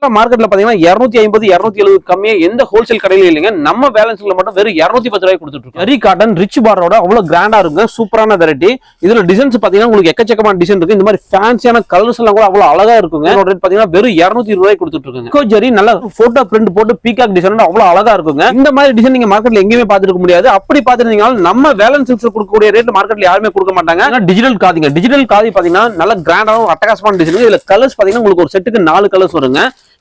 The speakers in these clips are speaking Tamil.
மார்க்கெட்ல பாத்தீங்கன்னா 250 270 கம்மியா எந்த ஹோல்சேல் கடையில இல்லைங்க. நம்ம பேலன்ஸ்ல மட்டும் வெறும் 210 ரூபாய்க்கு கொடுத்துட்டு இருக்கோம். ஜெரி காட்டன் ரிச் பார்டரோட அவ்வளவு கிராண்டா இருக்குங்க. சூப்பரான வெரைட்டி. இதுல டிசைன்ஸ் பாத்தீங்கன்னா உங்களுக்கு எக்கச்சக்கமான டிசைன் இருக்கு. இந்த மாதிரி ஃபேன்சியான கலர்ஸ் எல்லாம் கூட அவ்வளவு அழகா இருக்குங்க. ரேட் பாத்தீங்கன்னா வெறும் 220 ரூபாய்க்கு கொடுத்துட்டு இருக்காங்க. இக்கோ ஜெரி நல்ல போட்டோ பிரிண்ட் போட்டு பீகாக் டிசைன் அவ்வளவு அழகா இருக்குங்க. இந்த மாதிரி டிசைன் நீங்க மார்க்கெட்ல எங்கேயுமே பாத்துருக்க முடியாது. அப்படி பாத்துருந்தீங்கன்னா நம்ம பேலன்ஸ் கொடுக்கக்கூடிய ரேட் மார்க்கெட்ல யாருமே கொடுக்க மாட்டாங்க. டிஜிட்டல் காதிங்க. டிஜிட்டல் காதி பாத்தீங்கன்னா நல்ல கிராண்டாவும் அட்டகாசமான டிசைன். இதுல கலர்ஸ் பாத்தீங்கன்னா உங்களுக்கு ஒரு செட்டுக்கு 4 கலர்ஸ் வருங்க.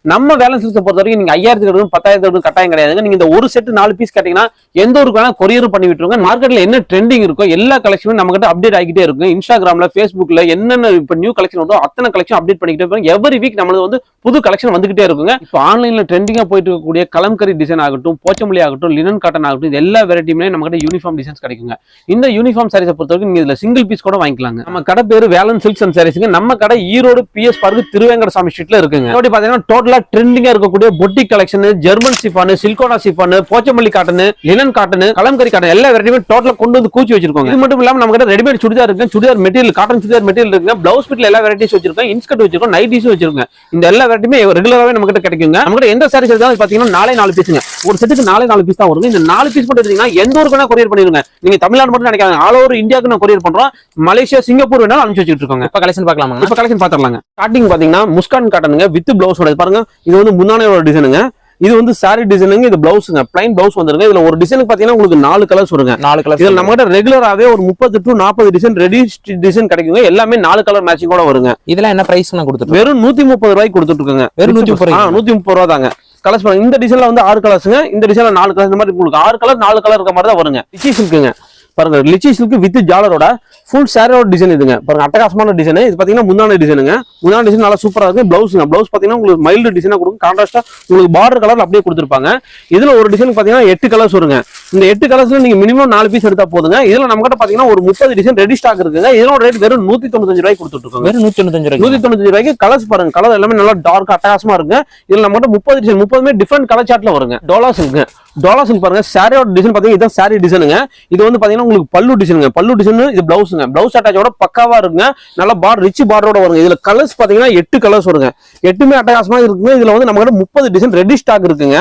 நம்ம பேலன்ஸ் பொறுத்த வரைக்கும் நீங்க 5000 10,000 கட்டாயம் கிடையாதுங்க. நீங்க இந்த ஒரு செட் 4 பீஸ் கேட்டீங்கன்னா எந்த ஒரு கொரியர் பண்ணி விட்டுருங்க. மார்க்கெட்ல என்ன ட்ரெண்டிங் இருக்கோ எல்லா கலெக்ஷனும் நம்ம கிட்ட அப்டேட் ஆகிட்டே இருக்கு. இன்ஸ்டாகிராம்ல, Facebookல என்னென்ன இப்ப நியூ கலெக்ஷன் வருதோ அத்தனை கலெக்ஷன் அப்டேட் பண்ணிக்கிட்டே இருப்பாங்க. எவ்ரி வீக் நம்மளுக்கு வந்து புது கலெக்ஷன் வந்துகிட்டே இருக்குங்க. இப்போ ஆன்லைன்ல ட்ரெண்டிங்கா போயிட்டு இருக்கக்கூடிய கலம்கரி டிசைன் ஆகட்டும், போச்சமல்லி ஆகட்டும், லினன் காட்டன் ஆகட்டும், இது எல்லா வெரைட்டியுமே நம்ம கிட்ட யூனிஃபார்ம் டிசைன்ஸ் கிடைக்குங்க. இந்த யூனிஃபார்ம் சாரீஸை பொறுத்த வரைக்கும் நீங்க இதுல சிங்கிள் பீஸ் கூட வாங்கிக்கலாங்க. நம்ம கடை பேரு வேலன் சில்க்ஸ் அண்ட் சாரீஸ்ங்க. நம்ம கடை ஈரோடு PS பார்க் திருவேங்கடசாமி ஸ்ட்ரீட்ல இருக்குங்க. அப்படி பாத்தீங்கன்னா டோட்டலா ட்ரெண்டிங்கா இருக்க பொட்டிக் கலெக்ஷன், ஜெர்மன் சிஃபான், சில்கோனா chiffon, Pochampally cotton, linen cotton, Kalamkari cotton எல்லா வெரைட்டியுமே டோட்டலா கொண்டு வந்து கூச்சி வச்சிருக்கோம். இது மட்டும் இல்லாம நம்ம கிட்ட ரெடிமேட் சுடிதார் இருக்கு, churidar material, cotton churidar material இருக்கு, பிளவுஸ் பிட்ல எல்லா வெரைட்டிஸ் வச்சிருக்கோம், இன்ஸ்கர்ட் வச்சிருக்கோம், நைட்டிஸ் வச்சிருக்கோம். இந்த எல்லா வெரைட்டியுமே ரெகுலராவே நம்ம கிட்ட கிடைக்குங்க. நம்ம கிட்ட எந்த சாரீஸ் எடுத்தாலும் பாத்தீங்கன்னா 4 பீஸ்ங்க. ஒரு செட்டுக்கு 4 பீஸ் தான் வரும். இந்த 4 பீஸ் மட்டும் எடுத்தீங்கன்னா எந்த ஊருக்கு கொரியர் பண்ணிருங்க. நீங்க தமிழ்நாடு மட்டும் நினைக்காங்க, ஆல் ஓவர் இந்தியாவுக்கு நான் கொரியர் பண்றோம். மலேசியா, சிங்கப்பூர் வேணாலும் அனுப்பிச்சு வச்சிட்டு இருக்கோங்க. இப்ப கலெக்ஷன் பார்க்கலாமா? இப்ப கலெக்ஷன் பாத்துறலாங்க. ஸ்டார்டிங் பாத்தீங்கன்னா முஸ்கான் காட்டனுங்க வித் பிளவுஸோட பாருங்க. இது வந்து முந்தானையோட டிசைனுங்க. இது வந்து சாரி டிசைனுங்க. இது பிளவுஸ்ங்க, பிளைன் பிளவுஸ் வந்துருங்க. இதுல ஒரு டிசைனுக்கு பாத்தீங்கன்னா உங்களுக்கு 4 கலர்ஸ் வருங்க. 4 கலர்ஸ். இதுல நம்ம கிட்ட ரெகுலராவே ஒரு 30 to 40 டிசைன் ரெடி டிசைன் கிடைக்குங்க. எல்லாமே 4 கலர் மேட்சிங் கூட வருங்க. இதெல்லாம் என்ன பிரைஸ் கொடுத்துட்டு வெறும் 130 ரூபாய்க்கு கொடுத்துட்டு இருக்காங்க. வெறும் 130 ரூபா தாங்க. கலர்ஸ் பாருங்க. இந்த டிசைன்ல வந்து 6 கலர்ஸ்ங்க. இந்த டிசைன்ல 4 கலர்ஸ். இந்த மாதிரி உங்களுக்கு 6 கலர் 4 கலர் இருக்க மாதிரி தான் வருங்க. லிச்சி சில்க்குங்க பாருங்க. லிச்சி சில்க் வித் ஜாலரோட ஃபுல் சாரியோட டிசைன் இதுங்க. பாருங்க அட்டகாசமான டிசைன். இது பாத்தீங்கன்னா முந்தான டிசைனுங்க. முந்தான டிசைன் நல்லா சூப்பரா இருக்கு. பிளவுஸ்ங்க. பிளவுஸ் பாத்தீங்கன்னா உங்களுக்கு மைல்டு டிசைனா கொடுக்கும். கான்ட்ராஸ்டா உங்களுக்கு பார்டர் கலர் அப்படியே கொடுத்துருப்பாங்க. இதுல ஒரு டிசைன் பாத்தீங்கன்னா 8 கலர்ஸ் வருங்க. இந்த 8 கலர்ஸ்ல நீங்க மினிமம் 4 பீஸ் எடுத்தா போதுங்க. இதுல நம்ம கிட்ட பாத்தீங்கன்னா ஒரு 30 டிசைன் ரெடி ஸ்டாக் இருக்குங்க. இதோட ரேட் வெறும் 195 ரூபாய்க்கு கொடுத்துட்டு இருக்கோம். வெறும் 195 ரூபாய்க்கு கலர்ஸ் பாருங்க. கலர் எல்லாமே நல்லா டார்க் அட்டகாசமா இருக்கு. இதுல நம்ம கிட்ட 30 டிசைன் 30மே டிஃபரெண்ட் கலர் சார்ட்ல வருங்க. டோலா சில்க். டோலா சில்க் பாருங்க. சாரியோட டிசைன் பாத்தீங்கன்னா இதான் சாரி டிசைனுங்க. இது வந்து பாத்தீங்கன்னா உங்களுக்கு பல்லு டிசைனுங்க. பல்லு டிசைன். இது பிளவுஸ்ங்க. பிளவுஸ் அட்டாச்சோட பக்காவா இருக்குங்க. நல்லா ரிச் பார்டரோட வருங்க. இதுல கலர்ஸ் பாத்தீங்கன்னா 8 கலர்ஸ் வருங்க. 8மே அட்டகாசமா இருக்குங்க. இதுல வந்து நம்ம கிட்ட 30 டிசைன் ரெடி ஸ்டாக் இருக்குங்க.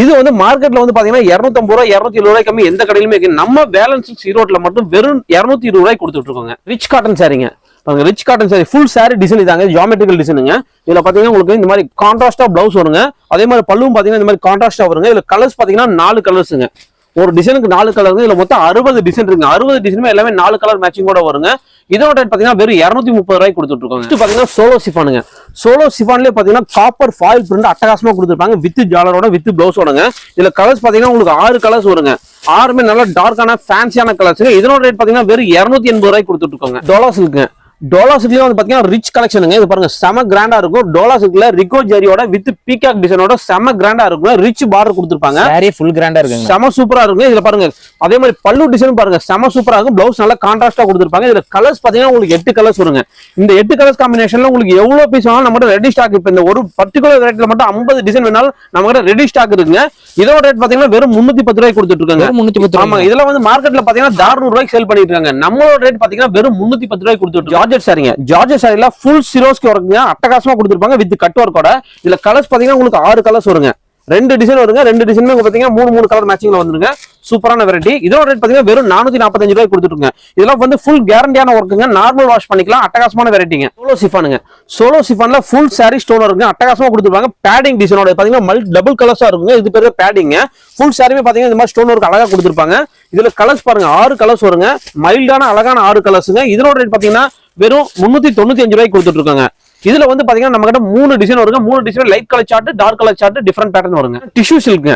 இது வந்து மார்க்கெட்ல வந்து பாத்தீங்கன்னா 250 ரூபாய் 270 ரூபாய் கம்மி எந்த கடையிலுமே இருக்கு. நம்ம பேலன்ஸ் ஈரோட்ல மட்டும் வெறும் 220 ரூபாய் கொடுத்துட்டு இருக்கோங்க. ரிச் காட்டன் சாரிங்க. Rich cotton sorry full sari design இதாங்க. ஜியோமெட்ரிக்கல் டிசைனுங்க. இதுல பாத்தீங்கன்னா உங்களுக்கு இந்த மாதிரி கான்ட்ராஸ்டா பிளவுஸ் வருங்க. அதே மாதிரி பல்லுவும் பாத்தீங்கன்னா இந்த மாதிரி கான்ட்ராஸ்டா வருங்க. இதுல கலர்ஸ் பாத்தீங்கன்னா 4 கலர்ஸ்ங்க. ஒரு டிசைனுக்கு 4 கலர். இதுல மொத்தம் 60 டிசைன் இருக்குங்க. 60 டிசைனுமே எல்லாமே 4 கலர் மேட்சிங் கூட வருங்க. இதோட ரேட் பாத்தீங்கன்னா வெறும் 230 ரூபாய்க்கு கொடுத்துட்டு இருக்கோம். பாத்தீங்கன்னா சோலோ சிஃபானுங்க. சோலோ சிஃபான்லயே பாத்தீங்கன்னா காப்பர் ஃபாயில் பிரிண்ட் அட்டகாசமா கொடுத்துருப்பாங்க. வித் ஜாலரோட வித் பிளவுஸோடங்க. இதுல கலர்ஸ் பாத்தீங்கன்னா உங்களுக்கு 6 கலர்ஸ் வருங்க. 6மே நல்லா டார்க்கான ஃபேன்சியான கலர்ஸ். இதோட ரேட் பாத்தீங்கன்னா வெறும் 280 ரூபாய்க்கு கொடுத்துட்டு இருக்கோங்க. டோலா சில்க். டோலா சில்க்ல வந்து பாத்தீங்கன்னா ரிச் கலெக்ஷனுங்க. இது பாருங்க செம கிராண்டா இருக்கும். டோலா சில்க்ல ரிகோ ஜெரியோட வித் பீகாக் டிசைனோட செம கிராண்டா இருக்கும். ரிச் பார்டர் கொடுத்துருப்பாங்க. சாரி ஃபுல் கிராண்டா இருக்கு. செம சூப்பரா இருக்கும். இதுல பாருங்க அதே மாதிரி பல்லு டிசைன் பாருங்க செம சூப்பரா இருக்கும். பிளவுஸ் நல்லா கான்ட்ராஸ்டா கொடுத்துருப்பாங்க. இதுல கலர்ஸ் பாத்தீங்கன்னா உங்களுக்கு 8 கலர்ஸ் வருங்க. இந்த 8 கலர்ஸ் காம்பினேஷன்ல உங்களுக்கு எவ்வளவு பீஸ் வேணாலும் நம்ம ரெடி ஸ்டாக். இப்ப இந்த ஒரு பர்டிகுலர் வெரைட்டில மட்டும் 50 டிசைன் வேணாலும் நம்ம கிட்ட ரெடி ஸ்டாக் இருக்குங்க. இதோட ரேட் பாத்தீங்கன்னா வெறும் 310 ரூபாய்க்கு கொடுத்துட்டு இருக்காங்க. 310. ஆமா. இதுல வந்து மார்க்கெட்ல பாத்தீங்கன்னா 600 ரூபாய்க்கு சேல் பண்ணிட்டு இருக்காங்க. நம்மளோட ரேட் பாத்தீங்கன்னா வெறும் 310 ரூபாய்க்கு கொடுத்துட்டு. ஜார்ஜெட் சாரிங்க. ஜார்ஜெட் சாரில ஃபுல் சிரோஸ்க்கு வருங்க. அட்டகாசமா கொடுத்துருப்பாங்க வித் கட் ஒர்க்கோட. இதுல கலர்ஸ் பாத்தீங்கன்னா உங்களுக்கு 6 கலர்ஸ் வருங்க. 2 டிசைன் வருங்க. 2 டிசைனுமே பாத்தீங்கன்னா 3 கலர் மேட்சிங்ல வந்துருங்க. சூப்பரான வெரைட்டி. இதோட ரேட் பாத்தீங்கன்னா வெறும் 445 ரூபாய்க்கு கொடுத்துருங்க. இதெல்லாம் வந்து ஃபுல் கேரண்டியான ஒர்க்குங்க. நார்மல் வாஷ் பண்ணிக்கலாம். அட்டகாசமான வெரைட்டிங்க. சோலோ சிஃபானுங்க. சோலோ சிஃபான்ல ஃபுல் சாரி ஸ்டோன் இருக்குங்க. அட்டகாசமா கொடுத்துருப்பாங்க. பேடிங் டிசைனோட பாத்தீங்கன்னா டபுள் கலர்ஸா இருக்குங்க. இது பேரு பேடிங். ஃபுல் சாரிமே பாத்தீங்கன்னா இந்த மாதிரி ஸ்டோன் ஒர்க் அழகா கொடுத்துருப்பாங்க. இதுல கலர்ஸ் பாருங்க 6 கலர்ஸ் வருங்க. மைல்டான அழகான 6 கலர்ஸ்ங்க. இதோட ரேட் பாத்தீங்கன்னா வெறும் 395 ரூபாய்க்கு கொடுத்துட்டு இருக்காங்க. இதுல வந்து பாத்தீங்கன்னா நம்ம கிட்ட 3 டிசைன் வருங்க. 3 design light colour chart, dark colour chart, different pattern வருங்க. Tissue silk.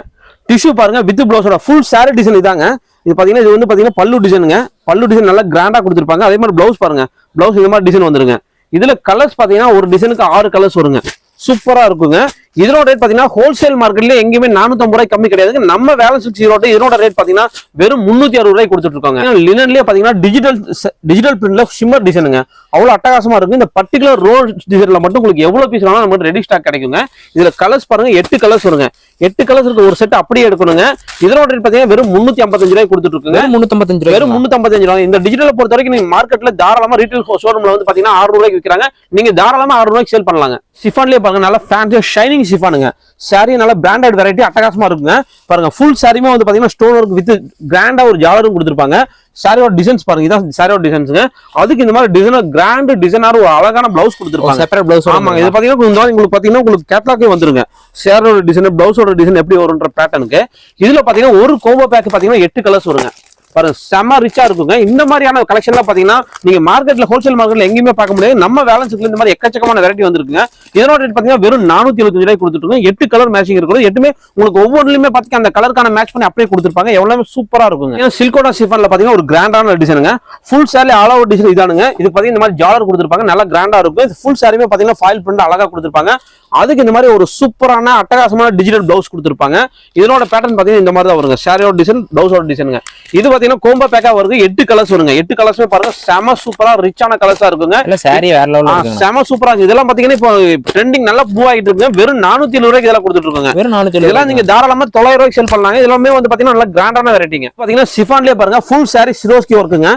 டிஷ்யூ பாருங்க வித் பிளவுஸோட ஃபுல் சாரி டிசைன் இதாங்க. இது பாத்தீங்கன்னா இது வந்து பாத்தீங்கன்னா பல்லு டிசைனுங்க. பல்லு டிசைன் நல்லா கிராண்டா கொடுத்துருப்பாங்க. அதே மாதிரி பிளவுஸ் பாருங்க. பிளவுஸ் இந்த மாதிரி டிசைன் வந்துருங்க. இதுல கலர்ஸ் பாத்தீங்கன்னா ஒரு டிசைனுக்கு 6 கலர்ஸ் வருங்க. சூப்பரா இருக்குங்க. இதோட ரேட் பாத்தீங்கன்னா ஹோல்சேல் மார்க்கெட்ல எங்கேயுமே 450 ரூபாய் கம்மி கிடையாது. நம்ம வேலன்ஸ் ஈரோடு இதோட ரேட் பாத்தீங்கன்னா வெறும் 360 ரூபாய் கொடுத்துட்டு இருக்காங்க. லினன்லயே பாத்தீங்கன்னா டிஜிட்டல் பிரிண்ட்ல ஷிம்மர் டிசைனுங்க. அவ்வளவு அட்டகாசமா இருக்கும். இந்த பர்டிகுலர் ரோல் டிசைன்ல மட்டும் உங்களுக்கு எவ்வளவு பீஸ் வேணாலும் நமக்கு ரெடி ஸ்டாக் கிடைக்குங்க. இதுல கலர்ஸ் பாருங்க 8 கலர்ஸ் வருங்க. 8 கலர்ஸ் இருக்கு. ஒரு செட் அப்படியே எடுக்கணுங்க. இதோட ரேட் பாத்தீங்கன்னா வெறும் 355 ரூபாய் கொடுத்துட்டு இருக்குங்க. 355 ரூபாய். வெறும் 355 ரூபாய். இந்த டிஜிட்டலை பொறுத்த வரைக்கும் நீங்க மார்க்கெட்ல தாராளமா ரீட்டைல் ஷோரூம்ல வந்து பாத்தீங்கன்னா 600 ரூபாய்க்கு விற்கிறாங்க. நீங்க தாராளமா 600 ரூபாய்க்கு சேல் பண்ணலாங்க. சிஃபான்லயே பாருங்க நல்லா ஃபேன்சி ஷைனிங் ஷிஃபானுங்க. சாரி நல்ல பிராண்டட் வெரைட்டி அட்டகாசமா இருக்குங்க. பாருங்க ஃபுல் சாரியுமே வந்து பாத்தீங்கன்னா ஸ்டோன் ஒர்க் வித் கிராண்டா ஒரு ஜாலரும் கொடுத்துருப்பாங்க. சாரியோட டிசைன்ஸ் பாருங்க, இதான் சாரியோட டிசைன்ஸ்ங்க. அதுக்கு இந்த மாதிரி டிசைனர் கிராண்ட் டிசைனர் ஒரு அழகான பிளவுஸ் கொடுத்துருப்பாங்க. Separate blouse. ஆமாங்க, இது பாத்தீங்கன்னா உங்களுக்கு பாத்தீங்கன்னா உங்களுக்கு கேட்லாக்கே வந்துருங்க. சாரியோட டிசைன் பிளவுஸோட டிசைன் எப்படி வரும்ன்ற பேட்டர்னுக்கு. இதுல பாத்தீங்கன்னா ஒரு கோம்போ பேக் பாத்தீங்கன்னா 8 கலர்ஸ் வருங்க. பாருங்க செம ரிச்சா இருக்குங்க. இந்த மாதிரியான கலெக்ஷன்லாம் பாத்தீங்கன்னா நீங்க மார்க்கெட்ல ஹோல்சேல் மார்க்கெட்ல எங்கேயுமே பார்க்க முடியாது. நம்ம வேலன்ஸ்ல இந்த மாதிரி எக்கச்சக்கமான வெரைட்டி வந்திருக்குங்க. இதனோட ரேட் பாத்தீங்கன்னா வெறும் 475 ரூபாய் கொடுத்துட்டு 8 கலர் மேட்சிங் இருக்குது. எட்டுமே உங்களுக்கு ஒவ்வொன்றுலயுமே பாத்தீங்கன்னா அந்த கலருக்கான மேட்ச் பண்ணி அப்படியே கொடுத்துருப்பாங்க. எவ்வளவு சூப்பரா இருக்குங்க. ஏன்னா சில்கோடா ஷிஃபான்ல பாத்தீங்கன்னா ஒரு கிராண்டான டிசைனுங்க. Full sari all over design இதானுங்க. இது பாத்தீங்கன்னா இந்த மாதிரி ஜாலர் கொடுத்துருப்பாங்க, நல்லா கிராண்டா இருக்கும். ஃபுல் சாரியுமே பாத்தீங்கன்னா ஃபாயில் பிரிண்ட் அழகா கொடுத்துருப்பாங்க. அதுக்கு இந்த மாதிரி ஒரு சூப்பரான அட்டகாசமான டிஜிட்டல் பிளவுஸ் கொடுத்துருப்பாங்க. இதனோட பேட்டர்ன் பாத்தீங்கன்னா இந்த மாதிரி தான் வருங்க. சாரியோட டிசைன் பிளவுஸோட டிசைனுங்க. இது பாத்தீங்கன்னா கோம்போ பேக்கா வருது. 8 கலர்ஸ் வருங்க. 8 கலர்ஸ்மே பாருங்க செம சூப்பரா ரிச்சான கலர்ஸா இருக்குங்க. சாரி வேற லெவல்ல இருக்குங்க. செம சூப்பரா இருக்கு. இதெல்லாம் பாத்தீங்கன்னா இப்போ ட்ரெண்டிங் நல்லா மூவ் ஆயிட்டு இருக்குங்க. வெறும் 470 ரூபாய்க்கு இதெல்லாம் கொடுத்துட்டு இருக்காங்க. வெறும் 470. இதெல்லாம் நீங்க தாராளமா 900 ரூபாய்க்கு செல் பண்ணலாங்க. இதெல்லாமே வந்து பாத்தீங்கன்னா நல்லா கிராண்டான வெரைட்டிங்க. பாத்தீங்கன்னா ஷிஃபான்லயே பாருங்க ஃபுல் சாரி சிரோஸ்கி ஒர்க்குங்க.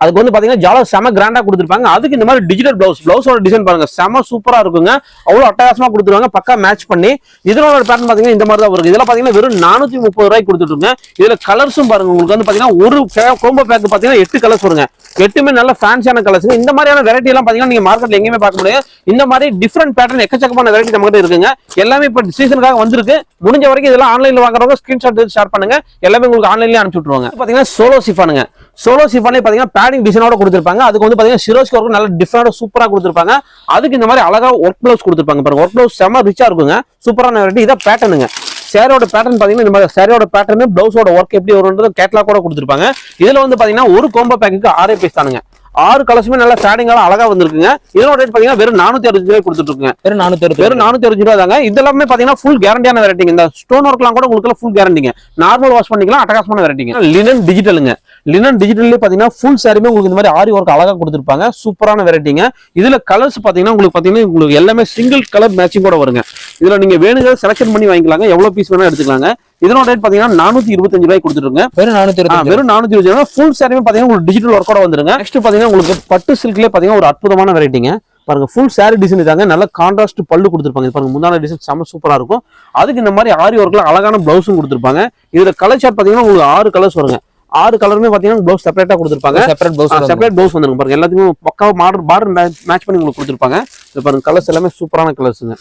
அதுக்கு வந்து பாத்தீங்கன்னா ஜாலர் செம கிராண்டா கொடுத்துருப்பாங்க. அதுக்கு இந்த மாதிரி டிஜிட்டல் பிளவுஸோட டிசைன் பாருங்க செம சூப்பரா இருக்குங்க. அவ்வளவு அட்டகாசமா கொடுத்துருவாங்க, பக்கா மேட்ச் பண்ணி. இதனோட பேட்டர்ன் பாத்தீங்கன்னா இந்த மாதிரி தான் வரும். இதெல்லாம் பாத்தீங்கன்னா வெறும் 430 ரூபாய்க்கு கொடுத்துட்டு. இதுல கலர்ஸும் பாருங்க, உங்களுக்கு வந்து பாத்தீங்கன்னா ஒரு கோம்போ பேக் பாத்தீங்கன்னா 8 கலர்ஸ் வருங்க. 8மே நல்ல ஃபேன்சியான கலர்ஸ். இந்த மாதிரியான வெரைட்டி எல்லாம் பாத்தீங்கன்னா நீங்க மார்க்கெட்ல எங்கேயுமே பார்க்க முடியாது. இந்த மாதிரி டிஃபரெண்ட் பேட்டர்ன் எக்கச்சக்கமான வெரைட்டி நம்ம கிட்ட இருக்குங்க. எல்லாமே இப்ப சீசனுக்காக வந்திருக்கு. முடிஞ்ச வரைக்கும் இதெல்லாம் ஆன்லைன்ல வாங்குறவங்க ஸ்கிரீன்ஷாட் எடுத்து ஷேர் பண்ணுங்க. எல்லாமே உங்களுக்கு ஆன்லைன்லயே அனுப்பிச்சு விட்டுருவாங்க. பாத்தீங்கன்னா சோலோ ஷிஃபானுங்க. சோலோ ஷிஃபான்ல பாத்தீங்கன்னா பேடிங் டிசைனோட கொடுத்திருப்பாங்க. அதுக்கு வந்து பாத்தீங்கன்னா சிரோஸ்கி ஒர்க் நல்ல டிஃபரெண்டா சூப்பரா கொடுத்திருப்பாங்க. அதுக்கு இந்த மாதிரி அழகா ஒர்க் பிளவுஸ் கொடுத்திருப்பாங்க. பாருங்க ஒர்க் பிளவுஸ் செம ரிச்சா இருக்குங்க. சூப்பரான வெரைட்டி. இதான் பேட்டர்னுங்க. சாரியோட பேட்டர்ன் பாத்தீங்கன்னா இந்த மாதிரி சாரியோட பேட்டர்ன் பிளவுஸோட ஒர்க் எப்படி வரும்ன்றது கேட்லாக் கூட கொடுத்திருப்பாங்க. இதுல வந்து பாத்தீங்கன்னா ஒரு கோம்போ பேக்கு 6 பீஸ் தானுங்க. 6 கலர்ஸுமே நல்லா ஸ்டார்டிங்கால அழகா வந்திருக்குங்க. இதோட ரேட் பாத்தீங்கன்னா வெறும் 460 ரூபாய் கொடுத்துட்டு இருக்குங்க. வெறும் 460 ரூபாய் தாங்க. இதெல்லாமே பாத்தீங்கன்னா ஃபுல் கேரண்டியான வெரைட்டிங்க. இந்த ஸ்டோன் ஒர்க்லாம் கூட உங்களுக்கு ஃபுல் கேரண்டிங்க. நார்மல் வாஷ் பண்ணிக்கலாம், அட்டகாசமான வெரைட்டிங்க. லினன் டிஜிட்டலுங்க. லினன் டிஜிட்டல்லே பாத்தீங்கன்னா ஃபுல் சாரியுமே உங்களுக்கு இந்த மாதிரி ஆரி ஒர்க் அழகா கொடுத்துருப்பாங்க. சூப்பரான வெரைட்டிங்க. இதுல கலர்ஸ் பாத்தீங்கன்னா உங்களுக்கு எல்லாமே சிங்கிள் கலர் மேட்சிங் கூட வருங்க. இதுல நீங்க வேணுங்கிறத செலக்ஷன் பண்ணி வாங்கிக்கலாங்க. எவ்வளவு பீஸ் வேணா எடுத்துக்கலாங்க. இதனோட ரேட் பாத்தீங்கன்னா 425 ரூபாய் கொடுத்துருங்க. வெறும் 425. ஃபுல் சாரியுமே பாத்தீங்கன்னா உங்களுக்கு டிஜிட்டல் ஒர்க்கோட வந்துருங்க. நெக்ஸ்ட் பாத்தீங்கன்னா உங்களுக்கு பட்டு சில்க்லயே பாத்தீங்கன்னா ஒரு அற்புதமான வெரைட்டிங்க. பாருங்க ஃபுல் சாரி டிசைன் இதாங்க. நல்ல கான்ட்ராஸ்ட் பல்லு கொடுத்துருப்பாங்க. பாருங்க முந்தான டிசைன் செம சூப்பரா இருக்கும். அதுக்கு இந்த மாதிரி ஆரி ஒர்க்ல அழகான பிளவுஸும் கொடுத்துருப்பாங்க. இதுல கலர் சார்ட் பாத்தீங்கன்னா உங்களுக்கு 6 கலர்ஸ் வருங்க. 6 கலருமே பாத்தீங்கன்னா ப்ளவுஸ் செப்பரேட்டா கொடுத்துருப்பாங்க. செப்பரேட் ப்ளவுஸ் வந்துருங்க. பாருங்க எல்லாத்துக்கும் பக்காவா பார்டர் மேட்ச் பண்ணி உங்களுக்கு கொடுத்துருப்பாங்க. இது பாருங்க கலர்ஸ் எல்லாமே சூப்பரான கலர்ஸ்ங்க.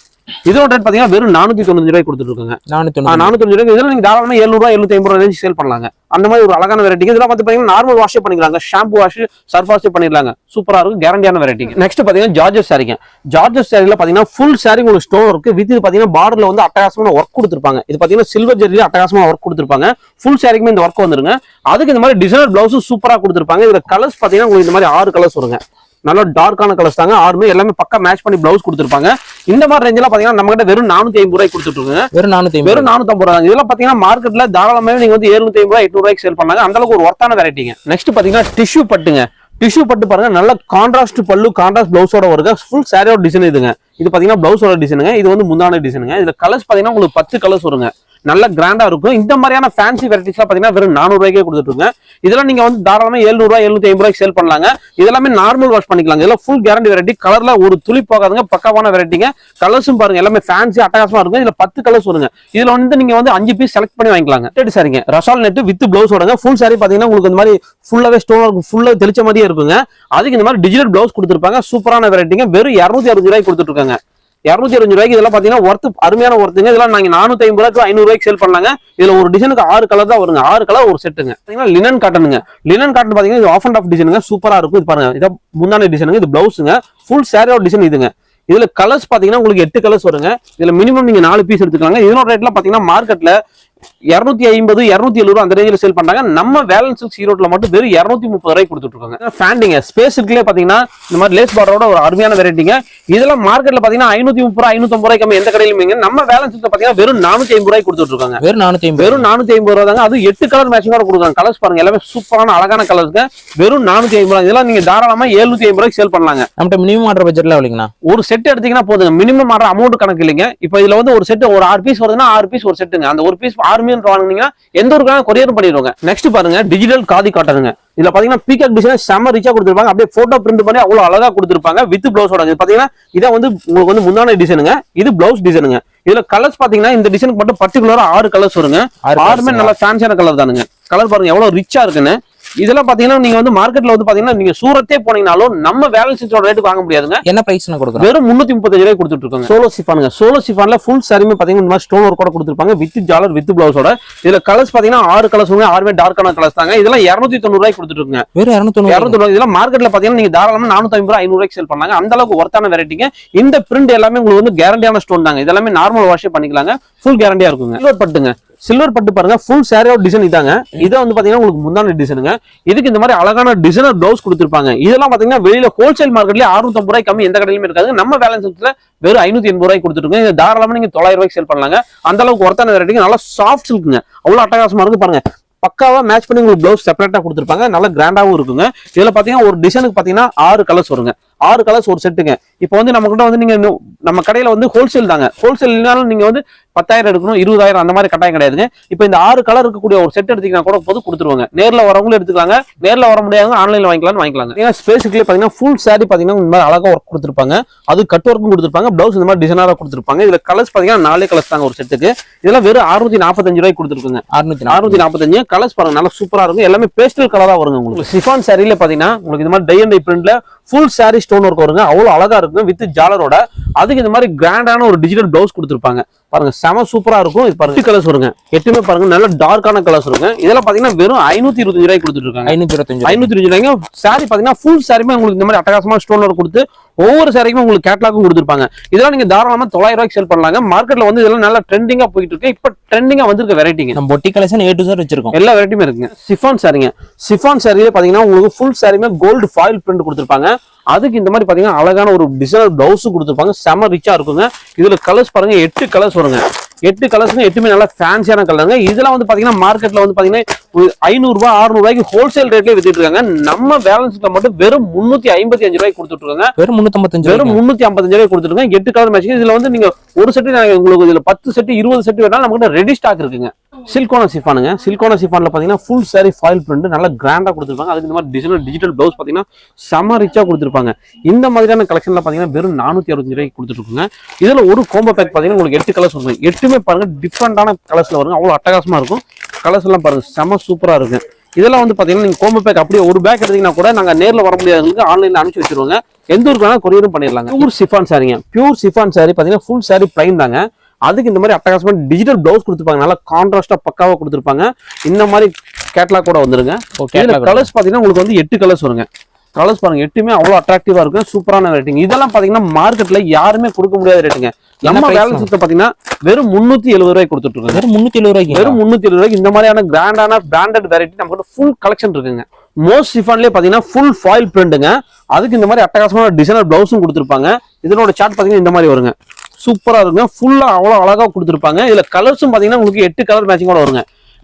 இதோட ரேட் பாத்தீங்கன்னா வெறும் 495 ரூபாய் கொடுத்துட்டு இருக்காங்க. 495 ரூபாய். இதெல்லாம் நீங்க தாராளமா 700 ரூபாய் 750 ரூபாய் ரேஞ்ச் சேல் பண்ணலாங்க. அந்த மாதிரி ஒரு அழகான வெரைட்டி. இதெல்லாம் வந்து பாத்தீங்கன்னா நார்மல் வாஷ் பண்ணிக்கலாங்க. ஷாம்பு வாஷ், சர்ஃப் வாஷ் பண்ணிடலாங்க. சூப்பரா இருக்கும், கேரண்டியான வெரைட்டி. நெக்ஸ்ட் பாத்தீங்கன்னா ஜார்ஜஸ் சாரிங்க. ஜார்ஜஸ் சாரில பாத்தீங்கன்னா ஃபுல் சாரி உங்களுக்கு ஸ்டோன் இருக்கு. வித் இது பாத்தீங்கன்னா பார்டர்ல வந்து அட்டகாசமான ஒர்க் கொடுத்துருப்பாங்க. இது பாத்தீங்கன்னா சில்வர் ஜெரியில அட்டகாசமான ஒர்க் கொடுத்துருப்பாங்க. ஃபுல் சாரிக்குமே இந்த ஒர்க் வந்துருங்க. அதுக்கு இந்த மாதிரி டிசைனர் பிளவுஸும் சூப்பரா கொடுத்துருப்பாங்க. இதுல கலர்ஸ் பாத்தீங்கன்னா உங்களுக்கு இந்த மாதிரி 6 கலர்ஸ் வருங்க. நல்ல டார்க்கான கலர்ஸ் தாங்க. 6மே எல்லாமே பக்கா மேட்ச் பண்ணி பிளவுஸ் கொடுத்துருப்பாங்க. இந்த மாதிரி ரேஞ்சில பாத்தீங்கன்னா நம்ம கிட்ட வெறும் 450 ரூபாய் கொடுத்துட்டு இருக்காங்க. வெறும் 450 ரூபாய். இதெல்லாம் பாத்தீங்கன்னா மார்க்கெட்ல தாராளமாவே நீங்க வந்து 750 ரூபாய் 800 ரூபாய்க்கு சேல் பண்ணாங்க. அந்த அளவுக்கு ஒரு ஒர்த்தான வெரைட்டிங்க. நெக்ஸ்ட் பாத்தீங்கன்னா டிஷ்யூ பட்டுங்க. டிஷ்யூ பட்டு பாருங்க, நல்ல கான்ட்ராஸ்ட் பல்லு, கான்ட்ராஸ்ட் பிளவுஸோட வருங்க. ஃபுல் சாரியோட டிசைன் இதுங்க. இது பாத்தீங்கன்னா பிளவுஸோட டிசைனுங்க. இது வந்து முந்தான டிசைனுங்க. இதுல கலர்ஸ் பாத்தீங்கன்னா உங்களுக்கு 10 கலர்ஸ் வருங்க. நல்ல கிராண்டா இருக்கும். இந்த மாதிரியான ஃபேன்சி வெரைட்டிஸ் பாத்தீங்கன்னா வெறும் 400 ரூபாய்க்கே கொடுத்துட்டு. இதெல்லாம் நீங்க வந்து தாராளமா 700 ரூபாய் 750 ரூபாய்க்கு சேல் பண்ணலாங்க. இதெல்லாமே நார்மல் வாஷ் பண்ணிக்கலாங்க. இதெல்லாம் ஃபுல் கேரண்டி வெரைட்டி. கலர்ல ஒரு துளி போகாதுங்க. பக்காவான வெரைட்டிங்க. கலர்ஸும் பாருங்க எல்லாமே ஃபேன்சி அட்டகாசமா இருக்கும். இதுல 10 கலர்ஸ் வருங்க. இதுல வந்து நீங்க வந்து 5 பீஸ் செலக்ட் பண்ணி வாங்கிக்கலாங்க. நெட் சாரிங்க. ரசால் நெட் வித் பிளவுஸ் ஓடுங்க. ஃபுல் சாரி பாத்தீங்கன்னா உங்களுக்கு இந்த மாதிரி ஃபுல்லாவே ஸ்டோன் ஒர்க் ஃபுல்லா தெளிச்ச மாதிரியே இருக்குங்க. அதுக்கு இந்த மாதிரி டிஜிட்டல் பிளவுஸ் கொடுத்துருப்பாங்க. சூப்பரான வெரைட்டிங்க. வெறும் 260 ரூபாய்க்கு கொடுத்துட்டு இருக்காங்க. 260 ரூபாய்க்கு இதெல்லாம் பாத்தீங்கன்னா ஒர்த் அருமையான ஒர்த்துங்க. இதெல்லாம் நாங்க 450 ரூபாய்க்கு 500 ரூபாய்க்கு சேல் பண்ணலாங்க. இதுல ஒரு டிசைனுக்கு 6 கலர் தான் வருங்க. 6 கலர் ஒரு செட்டுங்க. பாத்தீங்கன்னா லினன் காட்டனுங்க. லினன் காட்டன் பாத்தீங்கன்னா இது ஆஃப் அண்ட் ஆஃப் டிசைனுங்க. சூப்பரா இருக்கும். இது பாருங்க, இது முந்தான டிசைனுங்க. இது பிளவுஸுங்க. ஃபுல் சாரியோட டிசைன் இதுங்க. இதுல கலர்ஸ் பாத்தீங்கன்னா உங்களுக்கு 8 கலர்ஸ் வருங்க. இதுல மினிமம் நீங்க 4 பீஸ் எடுத்துக்கலாங்க. இதனோட ரேட்ல பாத்தீங்கன்னா மார்க்கெட்ல 250 270 அந்த ரேஞ்சில சேல் பண்றாங்க. நம்ம வேலன்ஸ் சில்க் ஈரோட்ல மட்டும் வெறும் 230 ரூபாய்க்கு கொடுத்துட்டு இருக்காங்க. ஃபேண்டிங்க ஸ்பேஸ் சில்க்லயே பாத்தீங்கன்னா இந்த மாதிரி லேஸ் பார்டரோட ஒரு அருமையான வெரைட்டிங்க. இதெல்லாம் மார்க்கெட்ல பாத்தீங்கன்னா 530 ரூபாய் 550 ரூபாய் கம்மி எந்த கடையிலுமே. நம்ம வேலன்ஸ் சில்க்ல பாத்தீங்கன்னா வெறும் 450 ரூபாய்க்கு கொடுத்துட்டு இருக்காங்க. வெறும் 450 ரூபாய் தாங்க. அது 8 கலர் மேட்சிங்கோட கொடுக்குறாங்க. கலர்ஸ் பாருங்க எல்லாமே சூப்பரான அழகான கலர்ஸ்ங்க. வெறும் 450 ரூபாய். இதெல்லாம் நீங்க தாராளமா 750 ரூபாய்க்கு சேல் பண்ணலாங்க. நம்ம மினிமம் ஆர்டர் பட்ஜெட்ல எவ்வளவுங்கண்ணா? ஒரு செட் எடுத்தீங்கன்னா போதுங்க. மினிமம் ஆர்டர் அமௌண்ட் கணக்கு இல்லைங்க. இப்போ இதுல வந்து ஒரு செட் ஒரு 6 பீஸ் வருதுன்னா 6 பீஸ் ஒரு செட்டுங்க. அந்த ஒரு பீஸ் 6 மீட்டர் வாங்குனீங்கன்னா எந்த ஒரு கொரியரும் பண்ணிடுவாங்க. நெக்ஸ்ட் பாருங்க டிஜிட்டல் காதி காட்டனுங்க. இதுல பாத்தீங்கன்னா பீகாக் டிசைன் செம ரிச்சா கொடுத்திருப்பாங்க. அப்படியே போட்டோ பிரிண்ட் பண்ணி அவ்வளவு அழகா கொடுத்திருப்பாங்க. வித் பிளவுஸோட. இது பாத்தீங்கன்னா இதை வந்து உங்களுக்கு வந்து முந்தான டிசைனுங்க. இது பிளவுஸ் டிசைனுங்க. இதுல கலர்ஸ் பாத்தீங்கன்னா இந்த டிசைனுக்கு மட்டும் பர்டிகுலரா 6 கலர்ஸ் வருங்க. 6மே நல்லா ஃபேன்சியான கலர் தானுங்க. கலர் பாருங்க எவ்வளவு ரிச்சா இருக்குன்னு. இதெல்லாம் பாத்தீங்கன்னா நீங்க வந்து மார்க்கெட்ல வந்து பாத்தீங்கன்னா நீங்க சூரத்தே போனீங்கனாலும் நம்ம வேலன்ஸோட ரேட்டுக்கு வாங்க முடியாதுங்க. என்ன பிரைஸ் கொடுக்குறோம்? வெறும் 335 ரூபாய் கொடுத்துட்டு இருக்காங்க. சோலோ சிஃபானுங்க. சோலோ சிஃபான்ல ஃபுல் சாரியுமே பாத்தீங்கன்னா இந்த மாதிரி ஸ்டோன் ஒர்க் கூட கொடுத்துருப்பாங்க வித் ஜாலர் வித் பிளவுஸோட. இதுல கலர்ஸ் பாத்தீங்கன்னா 6 கலர்ஸ் வருங்க. 6மே டார்க்கான கலர்ஸ் தாங்க. இதெல்லாம் 290 ரூபாய் கொடுத்துட்டு இருக்காங்க. வெறும் 290. இதெல்லாம் மார்க்கெட்ல பாத்தீங்கன்னா நீங்க தாராளமா 450 ரூபாய் 500 ரூபாய்க்கு சேல் பண்ணாங்க. அந்த அளவுக்கு ஒர்த்தான வெரைட்டிங்க. இந்த பிரிண்ட் எல்லாமே உங்களுக்கு வந்து கேரண்டியான ஸ்டோன் தாங்க. இதெல்லாமே நார்மல் வாஷ் பண்ணிக்கலாங்க. ஃபுல் கேரண்டியா இருக்குங்க. சில்வர் பட்டுங்க. சில்வர் பட்டு பாருங்க ஃபுல் சாரியோட டிசைன் இதாங்க. இதை வந்து பாத்தீங்கன்னா உங்களுக்கு முந்தான டிசைனுங்க. இதுக்கு இந்த மாதிரி அழகான டிசைனர் பிளவுஸ் கொடுத்துருப்பாங்க. இதெல்லாம் பாத்தீங்கன்னா வெளியில ஹோல்சேல் மார்க்கெட்ல 650 ரூபாய் கம்மி எந்த கடையிலுமே இருக்காது. நம்ம வேலன்ஸ்ல வெறும் 580 ரூபாய் கொடுத்துருக்கோம். இது தாராளமா நீங்க 900 ரூபாய்க்கு சேல் பண்ணலாங்க. அந்த அளவுக்கு ஒர்த்தான வெரைட்டிங்க. நல்லா சாஃப்ட் சில்க்குங்க. அவ்வளவு அட்டகாசமா இருக்கு பாருங்க. பக்காவா மேட்ச் பண்ணி உங்களுக்கு பிளவுஸ் செப்பரேட்டா கொடுத்துருப்பாங்க. நல்லா கிராண்டாவும் இருக்குங்க. இதுல பாத்தீங்கன்னா ஒரு டிசைனுக்கு பாத்தீங்கன்னா 6 கலர்ஸ் வருங்க. 6 கலர்ஸ் ஒரு செட்டுங்க. இப்போ வந்து நம்ம கிட்ட வந்து நீங்க நம்ம கடையில வந்து ஹோல்சேல் தாங்க. ஹோல்சேல் இல்லைனாலும் நீங்க வந்து 10,000 எடுக்கணும் 20,000 அந்த மாதிரி கட்டாயம் கிடையாதுங்க. இப்போ இந்த 6 கலர் இருக்கக்கூடிய ஒரு செட் எடுத்தீங்கன்னா கூட போது கொடுத்துருவாங்க. நேர்ல வரவங்களும் எடுத்துக்கலாங்க. நேர்ல வர முடியாதவங்க ஆன்லைன்ல வாங்கிக்கலாங்க. ஏன்னா ஸ்பேசிக்கலி பாத்தீங்கன்னா ஃபுல் சாரி பாத்தீங்கன்னா இந்த மாதிரி அழகா ஒர்க் கொடுத்துருப்பாங்க. அது கட் ஒர்க்கும் கொடுத்துருப்பாங்க. பிளவுஸ் இந்த மாதிரி டிசைனரா கொடுத்துருப்பாங்க. இதுல கலர்ஸ் பாத்தீங்கன்னா 4 கலர்ஸ் தாங்க ஒரு செட்டுக்கு. இதெல்லாம் வெறும் 645 ரூபாய் கொடுத்துருக்குங்க. 645 கலர்ஸ் பாருங்க நல்லா சூப்பரா இருக்கும். எல்லாமே பேஸ்டல் கலரா வருங்க. உங்களுக்கு சிஃபான் சாரியில பாத்தீங்கன்னா உங்களுக்கு இந்த மாதிரி டை அண்ட் டை பிரிண்ட்ல ஃபுல் சாரி ஸ்டோன் ஒர்க் வருங்க. அவ்வளவு அழகா இருக்குங்க வித் ஜாலரோட. அதுக்கு இந்த மாதிரி கிராண்டான ஒரு டிஜிட்டல் பிளவுஸ் கொடுத்துருப்பாங்க. பாருங்க செம சூப்பரா இருக்கும். இது பாருங்க 8 கலர்ஸ் வருங்க. 8மே பாருங்க நல்ல டார்க்கான கலர்ஸ் வருங்க. இதெல்லாம் பாத்தீங்கன்னா வெறும் 525 ரூபாய் கொடுத்துட்டு இருக்காங்க. 525 ரூபாய்ங்க. சாரி பாத்தீங்கன்னா ஃபுல் சாரிமே உங்களுக்கு இந்த மாதிரி அட்டகாசமா ஸ்டோன் ஒர்க் கொடுத்து ஒவ்வொரு சாரிக்குமே உங்களுக்கு கேட்லாக்கும் கொடுத்துருப்பாங்க. இதெல்லாம் நீங்க தாராளமா 900 ரூபாய்க்கு சேல் பண்ணலாங்க. மார்க்கெட்ல வந்து இதெல்லாம் நல்லா ட்ரெண்டிங்கா போயிட்டு இருக்கு. இப்ப ட்ரெண்டிங்கா வந்திருக்க வெரைட்டிங்க. நம்ம பொட்டி கலெக்ஷன் A to Z வச்சிருக்கோம். எல்லா வெரைட்டியுமே இருக்குங்க. சிஃபான் சாரிங்க. சிஃபான் சாரியில பாத்தீங்கன்னா உங்களுக்கு ஃபுல் சாரிமே கோல்டு ஃபாயில் பிரிண்ட் கொடுத்துருப்பாங்க. அதுக்கு இந்த மாதிரி பாத்தீங்கன்னா அழகான ஒரு டிசைனர் பிளவுஸ் கொடுத்துருப்பாங்க. செம ரிச்சா இருக்குங்க. இதுல கலர்ஸ் பாருங்க 8 கலர்ஸ் வருங்க. 8 கலர்ஸ்ங்க. 8மே நல்லா ஃபேன்சியான கலருங்க. இதெல்லாம் வந்து பாத்தீங்கன்னா மார்க்கெட்ல வந்து பாத்தீங்கன்னா 500 ரூபாய் 600 ரூபாய்க்கு ஹோல்சேல் ரேட்லயே வித்துட்டு இருக்காங்க. நம்ம பேலன்ஸ்ல மட்டும் வெறும் 355 ரூபாய்க்கு கொடுத்துட்டு இருக்காங்க. வெறும் 355 ரூபாய் கொடுத்துருக்காங்க. 8 கலர் மேட்சிங். இதுல வந்து நீங்க ஒரு செட்டு உங்களுக்கு இதுல 10 செட்டு 20 செட்டு வேணாலும் நம்ம கிட்ட ரெடி ஸ்டாக் இருக்குங்க. சில்கோனா சிஃபானுங்க. சில்கோனா சிஃபான்ல பாத்தீங்கன்னா ஃபுல் சாரி ஃபாயில் பிரிண்ட் நல்லா கிராண்டா கொடுத்துருப்பாங்க. அதுக்கு இந்த மாதிரி டிசைனர் டிஜிட்டல் பிளவுஸ் பாத்தீங்கன்னா செம ரிச்சா கொடுத்துருப்பாங்க. இந்த மாதிரியான கலெக்ஷன்ல பாத்தீங்கன்னா வெறும் 465 ரூபாய்க்கு கொடுத்துட்டு இருக்காங்க. இதுல ஒரு கோம்போ பேக் பாத்தீங்கன்னா உங்களுக்கு 8 கலர்ஸ் வரும். 8மே பாருங்க டிஃப்ரெண்டான கலர்ஸ்ல வருங்க. அவ்வளவு அட்டகாசமா இருக்கும். கலர்ஸ் எல்லாம் பாருங்க செம சூப்பரா இருக்கு. இதெல்லாம் வந்து பாத்தீங்கன்னா நீங்க கோம்போ பேக் அப்படியே ஒரு பேக் எடுத்தீங்கன்னா கூட நாங்க நேர்ல வர முடியாதவங்களுக்கு ஆன்லைன்ல அனுப்பிச்சு வச்சிருவாங்க. எந்த ஊருக்கு வேணா கொரியரும் பண்ணிடலாங்க. பியூர் சிஃபான் சாரிங்க. பியூர் சிஃபான் சாரி பாத்தீங்கன்னா ஃபுல் சாரி பிளைன் தாங்க. அதுக்கு இந்த மாதிரி அட்டகாசமா டிஜிட்டல் பிளவுஸ் கொடுத்துருப்பாங்க. நல்லா கான்ட்ராஸ்டா பக்காவா கொடுத்துருப்பாங்க. இந்த மாதிரி கேட்லாக் கூட வந்துருங்க. கலர்ஸ் பாத்தீங்கன்னா உங்களுக்கு வந்து 8 கலர்ஸ் வருங்க. கலர்ஸ் பாருங்க 8மே அவ்வளவு அட்ராக்டிவா இருக்கும். சூப்பரான ரேட்டிங். இதெல்லாம் பாத்தீங்கன்னா மார்க்கெட்ல யாருமே கொடுக்க முடியாத ரேட்டுங்க. நம்ம பேலன்ஸ் பாத்தீங்கன்னா வெறும் 370 ரூபாய் கொடுத்துட்டு இருக்காங்க. வெறும் 370 ரூபாய்க்கு. வெறும் 370 ரூபாய்க்கு இந்த மாதிரியான கிராண்டான பிராண்டட் வெரைட்டி நம்ம கிட்ட ஃபுல் கலெக்ஷன் இருக்குங்க. மோஸ்ட் சிஃபான்லயே பாத்தீங்கன்னா ஃபுல் ஃபாயில் பிரிண்ட்ங்க. அதுக்கு இந்த மாதிரி அட்டகாசமான டிசைனர் பிளவுஸும் கொடுத்துருப்பாங்க. இதனோட சார்ட் பாத்தீங்கன்னா இந்த மாதிரி வருங்க. சூப்பரா இருக்குங்க. ஃபுல்லா அவ்வளவு அழகா கொடுத்துருப்பாங்க. இதுல கலர்ஸும் பாத்தீங்கன்னா உங்களுக்கு 8 கலர் மேட்சிங்கோட வருங்க.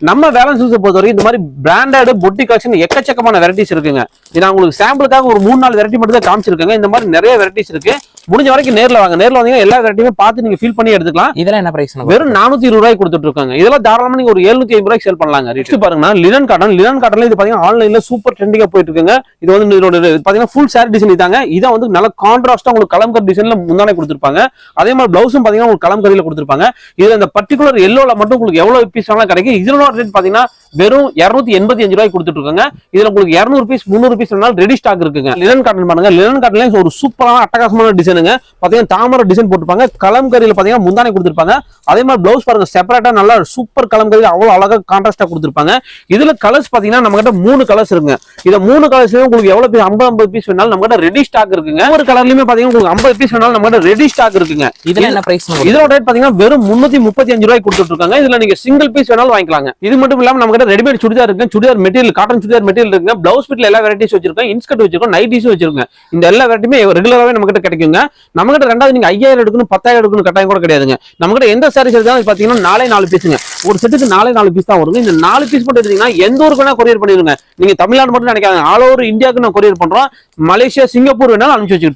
நம்ம வேலன்ஸ் பொறுத்தவரைக்கும் இந்த மாதிரி பிராண்டட் பொட்டி கலெக்ஷன் எக்கச்சக்கமான வெரைட்டிஸ் இருக்குங்க. இது நான் உங்களுக்கு சாம்பிளுக்காக ஒரு 3-4 வெரைட்டி மட்டும் தான் காமிச்சிருக்கேங்க. இந்த மாதிரி நிறைய வெரைட்டிஸ் இருக்கு. முடிஞ்ச வரைக்கும் நேர்ல வாங்க. நேர்ல வந்தீங்கன்னா எல்லா வெரைட்டியுமே பார்த்து நீங்க ஃபீல் பண்ணி எடுத்துக்கலாம். இதெல்லாம் என்ன பிரைஸ்? வெறும் 420 ரூபாய் கொடுத்துட்டு இருக்காங்க. இதெல்லாம் தாராளமா நீங்க ஒரு 750 ரூபாய்க்கு சேல் பண்ணலாங்க. நெக்ஸ்ட் பாருங்கன்னா லினன் காட்டன். லினன் காட்டன்ல இது பாத்தீங்கன்னா ஆன்லைன்ல சூப்பர் ட்ரெண்டிங்கா போயிட்டு இருக்குங்க. இது வந்து இதோட பாத்தீங்கன்னா ஃபுல் சாரி டிசைன் இதாங்க. இதை வந்து நல்ல கான்ட்ராஸ்டா உங்களுக்கு கலம்கர் டிசைன்ல முந்தானே கொடுத்துருப்பாங்க. அதே மாதிரி பிளவுஸும் பாத்தீங்கன்னா உங்களுக்கு கலம்கரியில கொடுத்துருப்பாங்க. இதுல இந்த பர்டிகுலர் எல்லோல மட்டும் உங்களுக்கு எவ்வளவு பீஸ் வேணாலும் கிடைக்கும். இதனோட ரேட் பாத்தீங்கன்னா வெறும் 285 ரூபாய் கொடுத்துட்டு இருக்காங்க. இதுல உங்களுக்கு 200 பீஸ் 300 பீஸ் வேணாலும் ரெடி ஸ்டாக் இருக்குங்க. லினன் காட்டன் பாருங்க. லினன் காட்டன்ல ஒரு சூப்பரான அட்டகாசமான டிசைனுங்க. பாத்தீங்கன்னா தாமரை டிசைன் போட்டுருப்பாங்க. கலம்கரியில பாத்தீங்கன்னா முந்தானே கொடுத்துருப்பாங்க. அதே மாதிரி பிளவுஸ் பாருங்க செப்பரேட்டா நல்லா சூப்பர் கலம்கரியில அவ்வளவு அழகா கான்ட்ராஸ்டா கொடுத்துருப்பாங்க. இதுல கலர்ஸ் பாத்தீங்கன்னா நம்ம கிட்ட 3 கலர்ஸ் இருக்குங்க. இத 3 கலர்ஸ்லயும் உங்களுக்கு எவ்வளவு பீஸ் 50 பீஸ் வேணாலும் நம்ம கிட்ட ரெடி ஸ்டாக் இருக்குங்க. ஒவ்வொரு கலர்லயுமே பாத்தீங்கன்னா உங்களுக்கு 50 பீஸ் வேணாலும் நம்ம கிட்ட ரெடி ஸ்டாக் இருக்குங்க. இதுல என்ன பிரைஸ்? இதோட ரேட் பாத்தீங்கன்னா வெறும் 335 ரூபாய் கொடுத்துட்டு இருக்காங்க. இதுல நீங்க சிங்கிள் பீஸ் வேணாலும் வாங்கிக்கலாங்க. இது மட்டும் இல்லாம நம்ம கிட்ட ரெடிமேட் சுடிதார் இருக்கு. Churidar material cotton churidar material இருக்குங்க. பிளவுஸ் பிட்ல எல்லா வெரைட்டிஸ் வச்சிருக்கோம். இன்ஸ்கர்ட் வச்சிருக்கோம். நைட்டிஸும் வச்சிருக்கோம். இந்த எல்லா வெரைட்டியுமே ரெகுலராவே நம்ம கிட்ட கிடைக்குங்க. நம்ம கிட்ட ரெண்டாவது நீங்க 5000 எடுக்கணும் 10,000 எடுக்கணும் கட்டாயம் கூட கிடையாதுங்க. நம்ம கிட்ட எந்த சாரீஸ் எடுத்தாலும் பாத்தீங்கன்னா 4 பீஸுங்க. ஒரு செட்டுக்கு 4 பீஸ் தான் வருங்க. இந்த 4 பீஸ் மட்டும் எடுத்தீங்கன்னா எந்த ஊருக்கு வேணா கொரியர் பண்ணிருங்க. நீங்க தமிழ்நாடு மட்டும் நினைக்காங்க. ஆல் ஓவர் இந்தியாவுக்கு நான் கொரியர் பண்றோம். மலேசியா சிங்கப்பூர் வேணாலும் அனுப்பிச்சு வச்சுட்டு